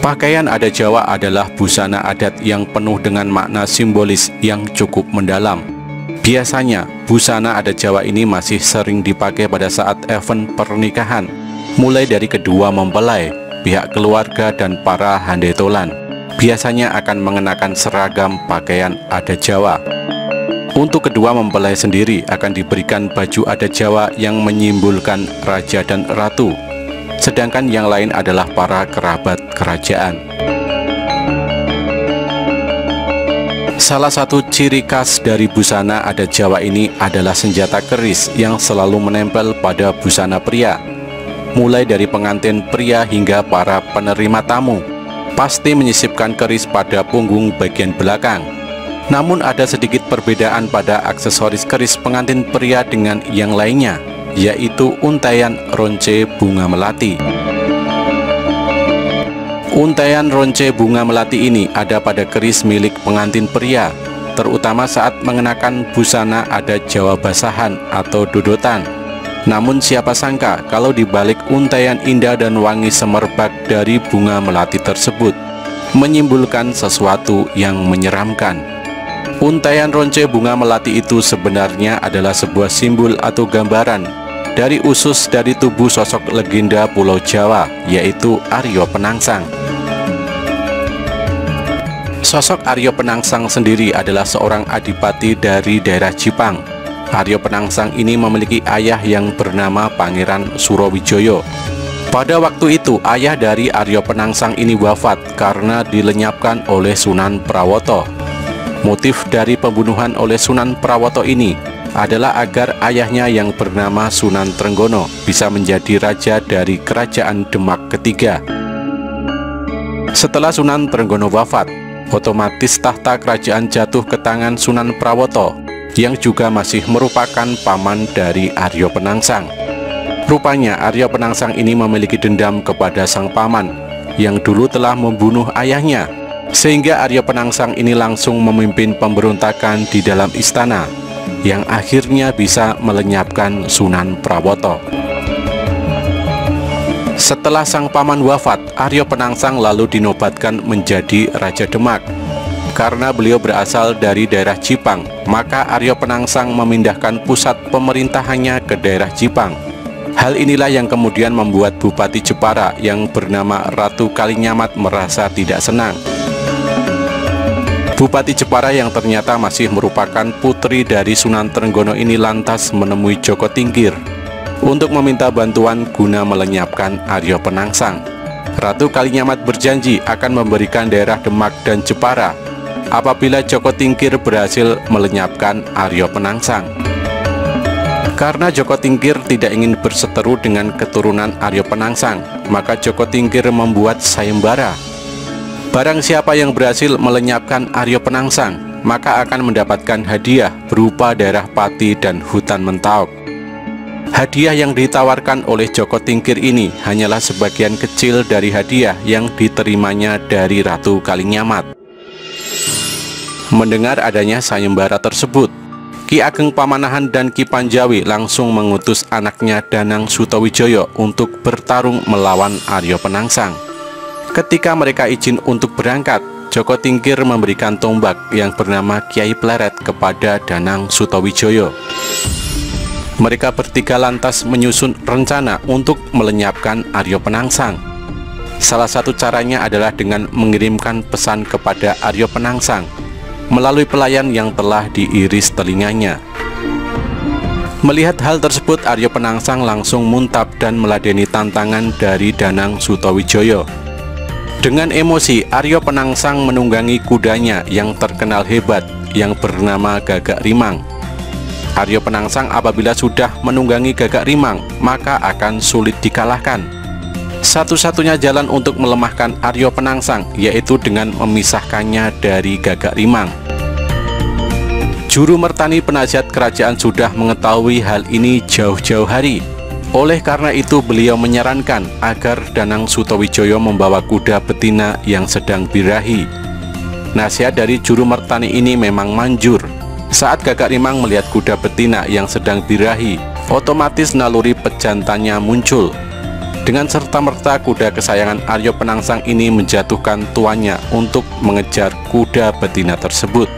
Pakaian adat Jawa adalah busana adat yang penuh dengan makna simbolis yang cukup mendalam. Biasanya, busana adat Jawa ini masih sering dipakai pada saat event pernikahan, mulai dari kedua mempelai, pihak keluarga, dan para handetolan. Biasanya akan mengenakan seragam pakaian adat Jawa. Untuk kedua mempelai sendiri akan diberikan baju adat Jawa yang menyimbolkan raja dan ratu, sedangkan yang lain adalah para kerabat kerajaan. Salah satu ciri khas dari busana adat Jawa ini adalah senjata keris yang selalu menempel pada busana pria. Mulai dari pengantin pria hingga para penerima tamu, pasti menyisipkan keris pada punggung bagian belakang. Namun ada sedikit perbedaan pada aksesoris keris pengantin pria dengan yang lainnya, yaitu untaian ronce bunga melati. Untaian ronce bunga melati ini ada pada keris milik pengantin pria, terutama saat mengenakan busana adat Jawa basahan atau dodotan. Namun siapa sangka kalau di balik untaian indah dan wangi semerbak dari bunga melati tersebut menyimbolkan sesuatu yang menyeramkan. Untaian ronce bunga melati itu sebenarnya adalah sebuah simbol atau gambaran dari usus dari tubuh sosok legenda Pulau Jawa, yaitu Aryo Penangsang. Sosok Aryo Penangsang sendiri adalah seorang adipati dari daerah Jipang. Aryo Penangsang ini memiliki ayah yang bernama Pangeran Surowijoyo. Pada waktu itu, ayah dari Aryo Penangsang ini wafat karena dilenyapkan oleh Sunan Prawoto. Motif dari pembunuhan oleh Sunan Prawoto ini adalah agar ayahnya yang bernama Sunan Trenggono bisa menjadi raja dari kerajaan Demak ketiga. Setelah Sunan Trenggono wafat, otomatis tahta kerajaan jatuh ke tangan Sunan Prawoto yang juga masih merupakan paman dari Aryo Penangsang. Rupanya Aryo Penangsang ini memiliki dendam kepada sang paman yang dulu telah membunuh ayahnya, sehingga Aryo Penangsang ini langsung memimpin pemberontakan di dalam istana yang akhirnya bisa melenyapkan Sunan Prawoto. Setelah sang paman wafat, Aryo Penangsang lalu dinobatkan menjadi Raja Demak. Karena beliau berasal dari daerah Jipang, maka Aryo Penangsang memindahkan pusat pemerintahannya ke daerah Jipang. Hal inilah yang kemudian membuat Bupati Jepara yang bernama Ratu Kalinyamat merasa tidak senang. Bupati Jepara yang ternyata masih merupakan putri dari Sunan Trenggono ini lantas menemui Joko Tingkir untuk meminta bantuan guna melenyapkan Aryo Penangsang. Ratu Kalinyamat berjanji akan memberikan daerah Demak dan Jepara apabila Joko Tingkir berhasil melenyapkan Aryo Penangsang. Karena Joko Tingkir tidak ingin berseteru dengan keturunan Aryo Penangsang, maka Joko Tingkir membuat sayembara. Barang siapa yang berhasil melenyapkan Aryo Penangsang, maka akan mendapatkan hadiah berupa daerah Pati dan hutan Mentaok. Hadiah yang ditawarkan oleh Joko Tingkir ini hanyalah sebagian kecil dari hadiah yang diterimanya dari Ratu Kalinyamat. Mendengar adanya sayembara tersebut, Ki Ageng Pamanahan dan Ki Panjawi langsung mengutus anaknya Danang Sutawijoyo untuk bertarung melawan Aryo Penangsang. Ketika mereka izin untuk berangkat, Joko Tingkir memberikan tombak yang bernama Kiai Pleret kepada Danang Sutawijoyo. Mereka bertiga lantas menyusun rencana untuk melenyapkan Aryo Penangsang. Salah satu caranya adalah dengan mengirimkan pesan kepada Aryo Penangsang melalui pelayan yang telah diiris telinganya. Melihat hal tersebut, Aryo Penangsang langsung muntap dan meladeni tantangan dari Danang Sutawijoyo. Dengan emosi, Aryo Penangsang menunggangi kudanya yang terkenal hebat yang bernama Gagak Rimang. Aryo Penangsang apabila sudah menunggangi Gagak Rimang, maka akan sulit dikalahkan. Satu-satunya jalan untuk melemahkan Aryo Penangsang yaitu dengan memisahkannya dari Gagak Rimang. Juru Mertani penasihat kerajaan sudah mengetahui hal ini jauh-jauh hari. Oleh karena itu beliau menyarankan agar Danang Sutawijoyo membawa kuda betina yang sedang birahi. Nasihat dari Juru Mertani ini memang manjur. Saat Gagak Rimang melihat kuda betina yang sedang birahi, otomatis naluri pejantannya muncul. Dengan serta-merta kuda kesayangan Aryo Penangsang ini menjatuhkan tuannya untuk mengejar kuda betina tersebut.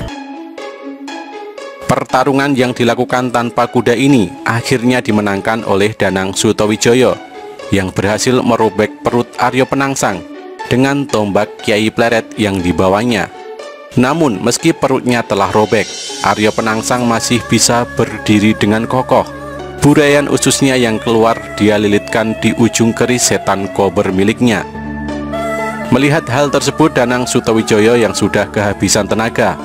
Pertarungan yang dilakukan tanpa kuda ini akhirnya dimenangkan oleh Danang Sutawijoyo yang berhasil merobek perut Aryo Penangsang dengan tombak Kyai Pleret yang dibawanya. Namun meski perutnya telah robek, Aryo Penangsang masih bisa berdiri dengan kokoh. Burayan ususnya yang keluar dia lilitkan di ujung keris setan kober miliknya. Melihat hal tersebut, Danang Sutawijoyo yang sudah kehabisan tenaga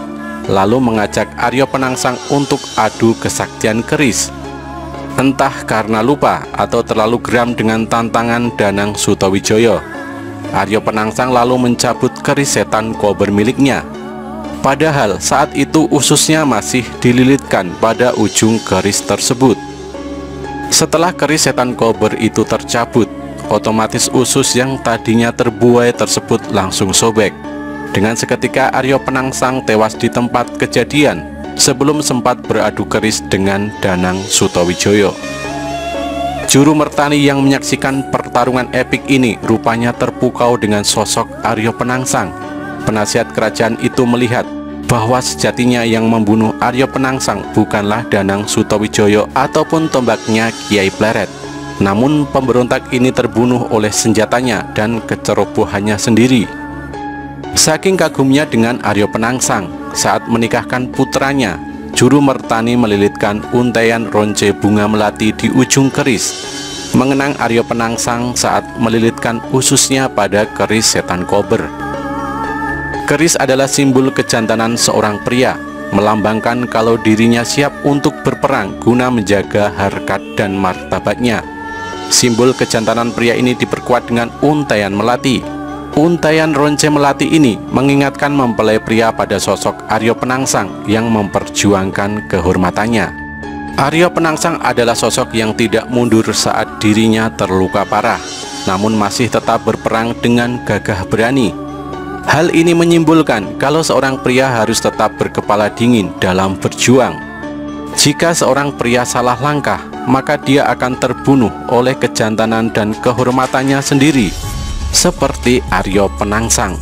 lalu mengajak Aryo Penangsang untuk adu kesaktian keris. Entah karena lupa atau terlalu geram dengan tantangan Danang Sutawijoyo, Aryo Penangsang lalu mencabut keris setan kober miliknya. Padahal saat itu ususnya masih dililitkan pada ujung keris tersebut. Setelah keris setan kober itu tercabut, otomatis usus yang tadinya terbuai tersebut langsung sobek. Dengan seketika Aryo Penangsang tewas di tempat kejadian sebelum sempat beradu keris dengan Danang Sutawijoyo. Juru Mertani yang menyaksikan pertarungan epik ini rupanya terpukau dengan sosok Aryo Penangsang. Penasihat kerajaan itu melihat bahwa sejatinya yang membunuh Aryo Penangsang bukanlah Danang Sutawijoyo ataupun tombaknya Kyai Pleret. Namun pemberontak ini terbunuh oleh senjatanya dan kecerobohannya sendiri. Saking kagumnya dengan Aryo Penangsang, saat menikahkan putranya, Juru Mertani melilitkan untaian ronce bunga melati di ujung keris, mengenang Aryo Penangsang saat melilitkan ususnya pada keris setan kober. Keris adalah simbol kejantanan seorang pria, melambangkan kalau dirinya siap untuk berperang guna menjaga harkat dan martabatnya. Simbol kejantanan pria ini diperkuat dengan untaian melati. Untaian ronce melati ini mengingatkan mempelai pria pada sosok Aryo Penangsang yang memperjuangkan kehormatannya. Aryo Penangsang adalah sosok yang tidak mundur saat dirinya terluka parah, namun masih tetap berperang dengan gagah berani. Hal ini menyimpulkan kalau seorang pria harus tetap berkepala dingin dalam berjuang. Jika seorang pria salah langkah, maka dia akan terbunuh oleh kejantanan dan kehormatannya sendiri, seperti Aryo Penangsang.